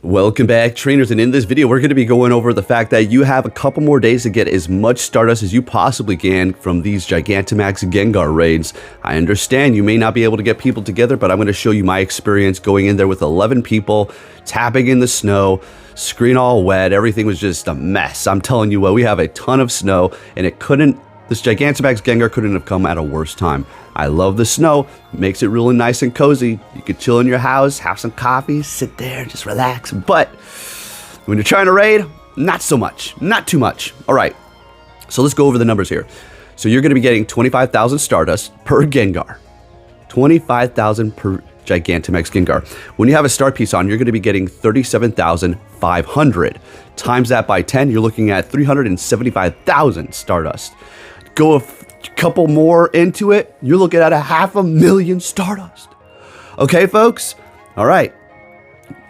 Welcome back, trainers, and in this video we're going to be going over the fact that you have a couple more days to get as much Stardust as you possibly can from these Gigantamax Gengar raids. I understand you may not be able to get people together, but I'm going to show you my experience going in there with 11 people, tapping in the snow, screen all wet, everything was just a mess. I'm telling you what, we have a ton of snow, and this Gigantamax Gengar couldn't have come at a worse time. I love the snow, makes it really nice and cozy. You could chill in your house, have some coffee, sit there, just relax. But when you're trying to raid, not so much, not too much. All right, so let's go over the numbers here. So you're gonna be getting 25,000 Stardust per Gengar, 25,000 per Gigantamax Gengar. When you have a start piece on, you're gonna be getting 37,500. Times that by 10, you're looking at 375,000 Stardust. Go a couple more into it, you're looking at 500,000 Stardust. Okay, folks? All right.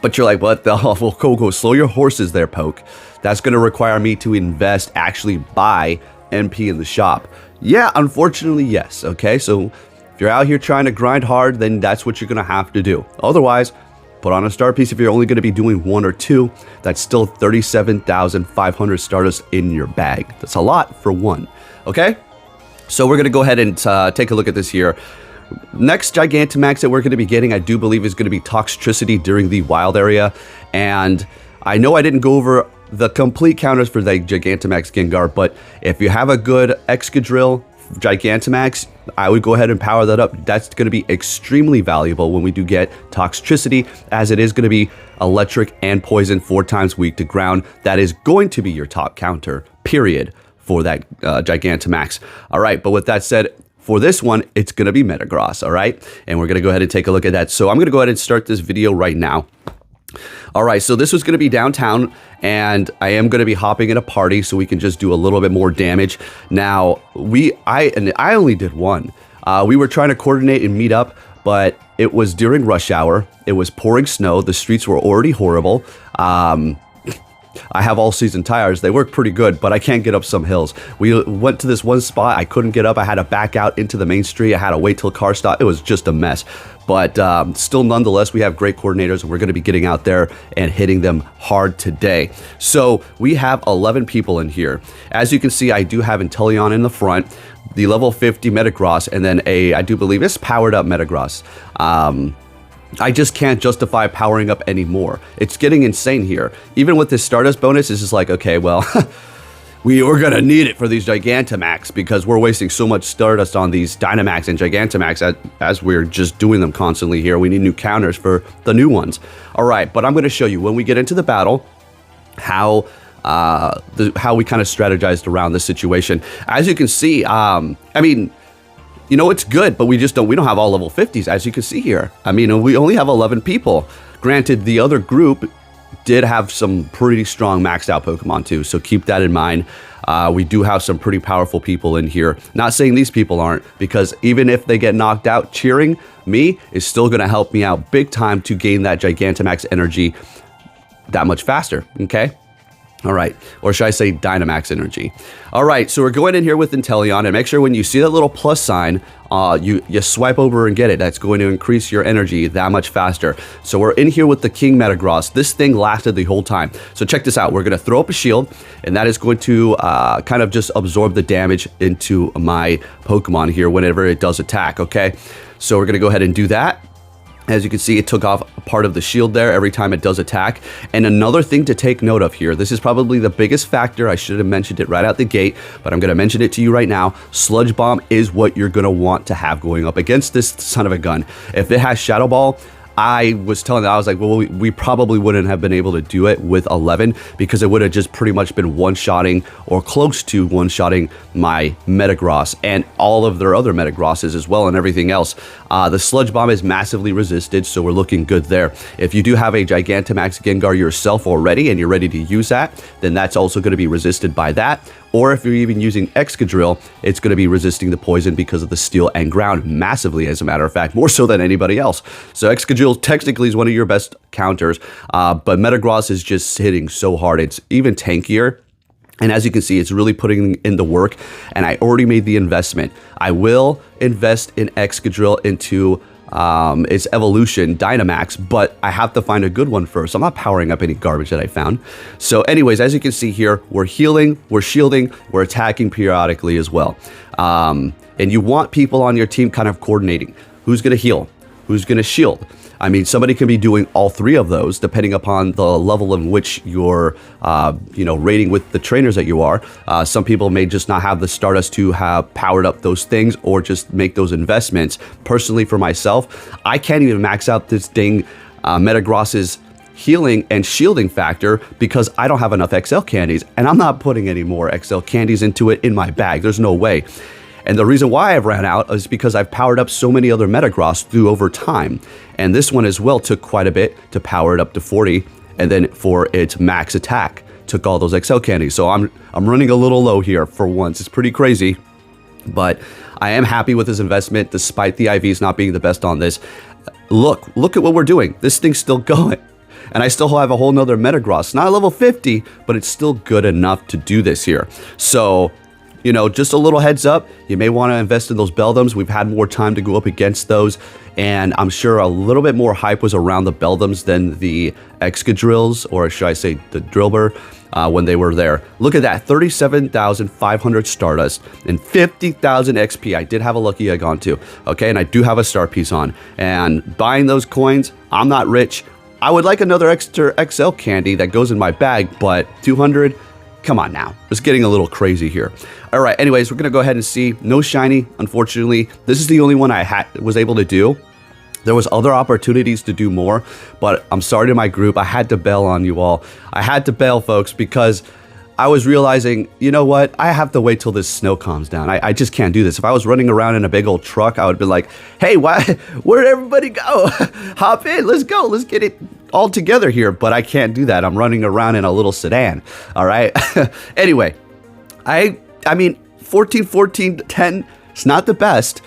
But you're like, what the hell? Well, go slow your horses there, Poke. That's going to require me to invest, actually buy MP in the shop. Yeah, unfortunately, yes. Okay, so if you're out here trying to grind hard, then that's what you're going to have to do. Otherwise, put on a start piece. If you're only going to be doing 1 or 2, that's still 37,500 Stardust in your bag. That's a lot for one. Okay? So we're going to go ahead and take a look at this here. Next Gigantamax that we're going to be getting, I do believe, is going to be Toxtricity during the wild area. And I know I didn't go over the complete counters for the Gigantamax Gengar, but if you have a good Excadrill Gigantamax, I would go ahead and power that up. That's going to be extremely valuable when we do get Toxtricity, as it is going to be electric and poison 4 times weak to ground. That is going to be your top counter, period, for that Gigantamax. All right, but with that said, for this one, it's going to be Metagross, all right? And we're going to go ahead and take a look at that. So I'm going to go ahead and start this video right now. All right, so this was going to be downtown, and I am going to be hopping in a party so we can just do a little bit more damage. Now, I only did one. We were trying to coordinate and meet up, but it was during rush hour. It was pouring snow. The streets were already horrible. I have all-season tires. They work pretty good, but I can't get up some hills. We went to this one spot. I couldn't get up. I had to back out into the main street. I had to wait till car stopped. It was just a mess. But still, nonetheless, we have great coordinators, and we're going to be getting out there and hitting them hard today. So we have 11 people in here. As you can see, I do have Inteleon in the front, the level 50 Metagross, and then I do believe it's powered up Metagross. I just can't justify powering up anymore. It's getting insane here. Even with this Stardust bonus, it's just like, okay, well, we're going to need it for these Gigantamax because we're wasting so much Stardust on these Dynamax and Gigantamax as we're just doing them constantly here. We need new counters for the new ones. All right, but I'm going to show you when we get into the battle how we kind of strategized around this situation. As you can see, I mean, you know, it's good, but we don't have all level 50s, as you can see here. I mean, we only have 11 people. Granted, the other group did have some pretty strong maxed out Pokemon too, so keep that in mind. We do have some pretty powerful people in here. Not saying these people aren't, because even if they get knocked out, cheering me is still going to help me out big time to gain that Gigantamax energy that much faster, okay? All right, or should I say Dynamax energy? All right, so we're going in here with Inteleon, and make sure when you see that little plus sign, you swipe over and get it. That's going to increase your energy that much faster. So we're in here with the King Metagross. This thing lasted the whole time. So check this out. We're going to throw up a shield, and that is going to kind of just absorb the damage into my Pokemon here whenever it does attack, okay? So we're going to go ahead and do that. As you can see, it took off a part of the shield there every time it does attack. And another thing to take note of here, this is probably the biggest factor. I should have mentioned it right out the gate, but I'm going to mention it to you right now. Sludge Bomb is what you're going to want to have going up against this son of a gun. If it has Shadow Ball, I was telling them, I was like, well, we probably wouldn't have been able to do it with 11 because it would have just pretty much been one-shotting or close to one-shotting my Metagross and all of their other Metagrosses as well and everything else. The Sludge Bomb is massively resisted, so we're looking good there. If you do have a Gigantamax Gengar yourself already and you're ready to use that, then that's also going to be resisted by that. Or if you're even using Excadrill, it's going to be resisting the poison because of the steel and ground massively, as a matter of fact, more so than anybody else. So Excadrill technically is one of your best counters, but Metagross is just hitting so hard. It's even tankier. And as you can see, it's really putting in the work, and I already made the investment. I will invest in Excadrill into its evolution, Dynamax, but I have to find a good one first. I'm not powering up any garbage that I found. So anyways, as you can see here, we're healing, we're shielding, we're attacking periodically as well. And you want people on your team kind of coordinating. Who's going to heal? Who's going to shield? I mean, somebody can be doing all three of those depending upon the level in which you're, rating with the trainers that you are. Some people may just not have the Stardust to have powered up those things or just make those investments. Personally, for myself, I can't even max out this dang Metagross's healing and shielding factor because I don't have enough XL candies, and I'm not putting any more XL candies into it in my bag. There's no way. And the reason why I've ran out is because I've powered up so many other Metagross through over time. And this one as well took quite a bit to power it up to 40. And then for its max attack, took all those XL candies. So I'm running a little low here for once. It's pretty crazy. But I am happy with this investment despite the IVs not being the best on this. Look at what we're doing. This thing's still going. And I still have a whole nother Metagross. Not a level 50, but it's still good enough to do this here. So, just a little heads up, you may want to invest in those Beldums. We've had more time to go up against those, and I'm sure a little bit more hype was around the Beldums than the Excadrills, or should I say the Drillbur, when they were there. Look at that, 37,500 Stardust and 50,000 XP. I did have a lucky egg on too, okay, and I do have a star piece on. And buying those coins, I'm not rich. I would like another extra XL candy that goes in my bag, but 200, come on now. It's getting a little crazy here. All right, anyways, we're going to go ahead and see. No shiny, unfortunately. This is the only one I was able to do. There was other opportunities to do more, but I'm sorry to my group. I had to bail on you all. I had to bail, folks, because I was realizing, you know what? I have to wait till this snow calms down. I just can't do this. If I was running around in a big old truck, I would be like, hey, where'd everybody go? Hop in, let's go. Let's get it all together here. But I can't do that. I'm running around in a little sedan. All right. Anyway, I mean, 14, 14, 10, it's not the best.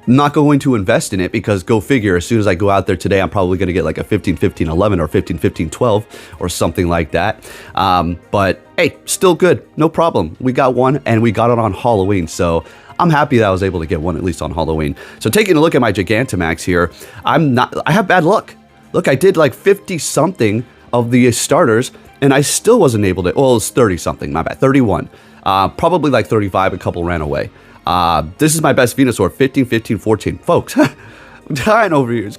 I'm not going to invest in it because go figure, as soon as I go out there today, I'm probably going to get like a 15, 15, 11 or 15, 15, 12 or something like that. But hey, still good. No problem. We got one and we got it on Halloween. So I'm happy that I was able to get one at least on Halloween. So taking a look at my Gigantamax here, I have bad luck. Look, I did like 50 something of the starters and I still wasn't able to, well, it was 30 something, my bad, 31. Probably like 35, a couple ran away. This is my best Venusaur, 15, 15, 14. Folks, I'm dying over here.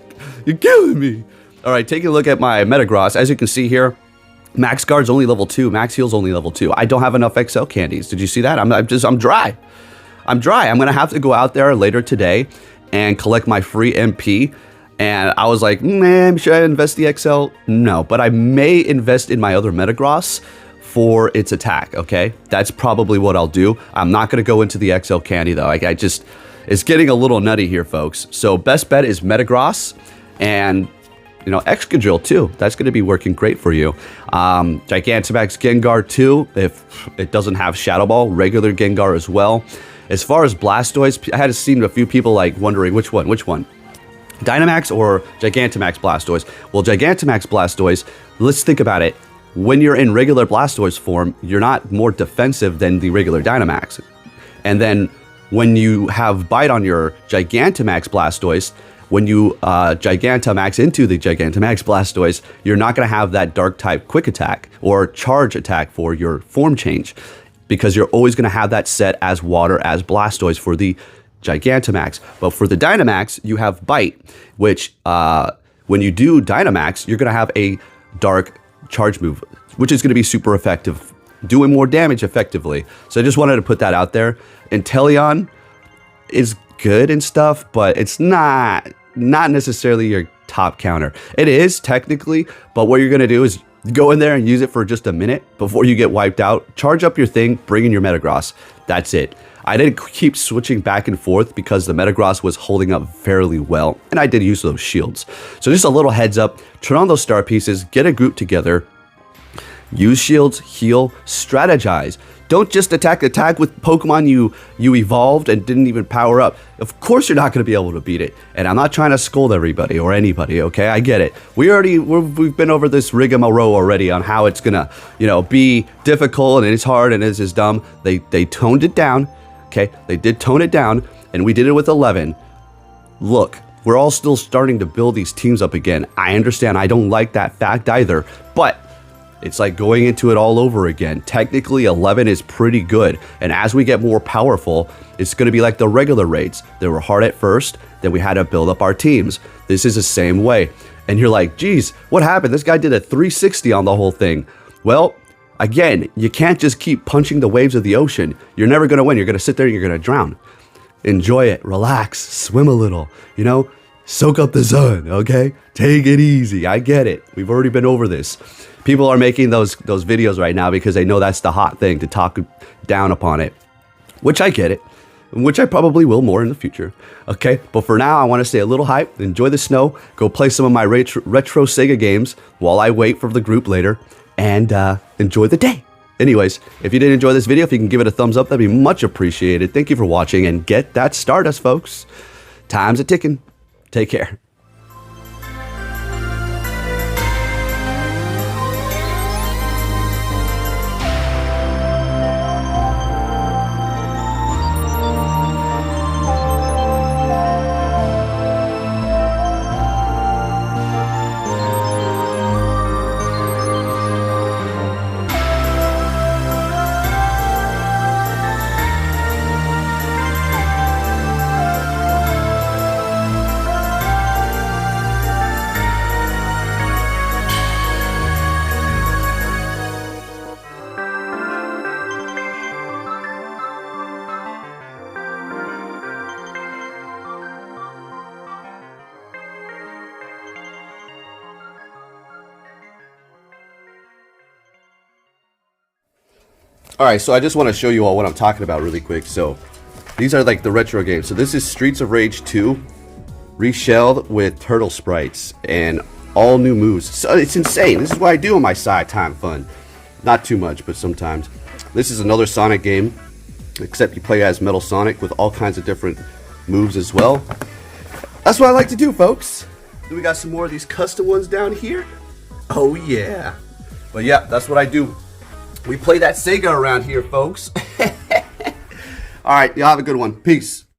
You're killing me. All right, taking a look at my Metagross. As you can see here, Max Guard's only level 2. Max Heal's only level 2. I don't have enough XL candies. Did you see that? I'm dry. I'm dry. I'm going to have to go out there later today and collect my free MP. And I was like, man, should I invest the XL? No, but I may invest in my other Metagross for its attack, okay? That's probably what I'll do. I'm not going to go into the XL candy, though. It's getting a little nutty here, folks. So best bet is Metagross and, Excadrill, too. That's going to be working great for you. Gigantamax Gengar, too, if it doesn't have Shadow Ball. Regular Gengar as well. As far as Blastoise, I had seen a few people, wondering which one? Dynamax or Gigantamax Blastoise? Well, Gigantamax Blastoise, let's think about it. When you're in regular Blastoise form, you're not more defensive than the regular Dynamax. And then when you have Bite on your Gigantamax Blastoise, when you Gigantamax into the Gigantamax Blastoise, you're not going to have that Dark type Quick Attack or Charge Attack for your form change, because you're always going to have that set as Water as Blastoise for the Gigantamax. But for the Dynamax, you have Bite, which when you do Dynamax, you're going to have a Dark Charge move, which is going to be super effective, doing more damage effectively. So I just wanted to put that out there. Inteleon is good and stuff, but it's not necessarily your top counter. It is technically, but what you're going to do is go in there and use it for just a minute before you get wiped out. Charge up your thing, bring in your Metagross. That's it. I didn't keep switching back and forth because the Metagross was holding up fairly well, and I did use those shields. So just a little heads up, turn on those star pieces, get a group together, use shields, heal, strategize. Don't just attack with Pokemon you evolved and didn't even power up. Of course you're not going to be able to beat it. And I'm not trying to scold everybody or anybody, okay? I get it. We've been over this rigmarole already on how it's going to, be difficult and it's hard and it's just dumb. They toned it down, okay? They did tone it down, and we did it with 11. Look, we're all still starting to build these teams up again. I understand. I don't like that fact either, but it's like going into it all over again. Technically, 11 is pretty good, and as we get more powerful, it's going to be like the regular raids. They were hard at first, then we had to build up our teams. This is the same way. And you're like, geez, what happened? This guy did a 360 on the whole thing. Well, again, you can't just keep punching the waves of the ocean. You're never going to win. You're going to sit there and you're going to drown. Enjoy it. Relax. Swim a little. You know, soak up the sun, okay? Take it easy. I get it. We've already been over this. People are making those videos right now because they know that's the hot thing, to talk down upon it, which I get it, which I probably will more in the future. Okay, but for now, I want to stay a little hype, enjoy the snow, go play some of my retro Sega games while I wait for the group later, and enjoy the day. Anyways, if you did enjoy this video, if you can give it a thumbs up, that'd be much appreciated. Thank you for watching, and get that Stardust, folks. Time's a-ticking. Take care. Alright, so I just want to show you all what I'm talking about really quick. So, these are like the retro games. So this is Streets of Rage 2, reshelled with turtle sprites and all new moves. So it's insane. This is what I do on my side time fun. Not too much, but sometimes. This is another Sonic game, except you play as Metal Sonic with all kinds of different moves as well. That's what I like to do, folks. Then we got some more of these custom ones down here. Oh yeah. But yeah, that's what I do. We play that Sega around here, folks. All right, y'all have a good one. Peace.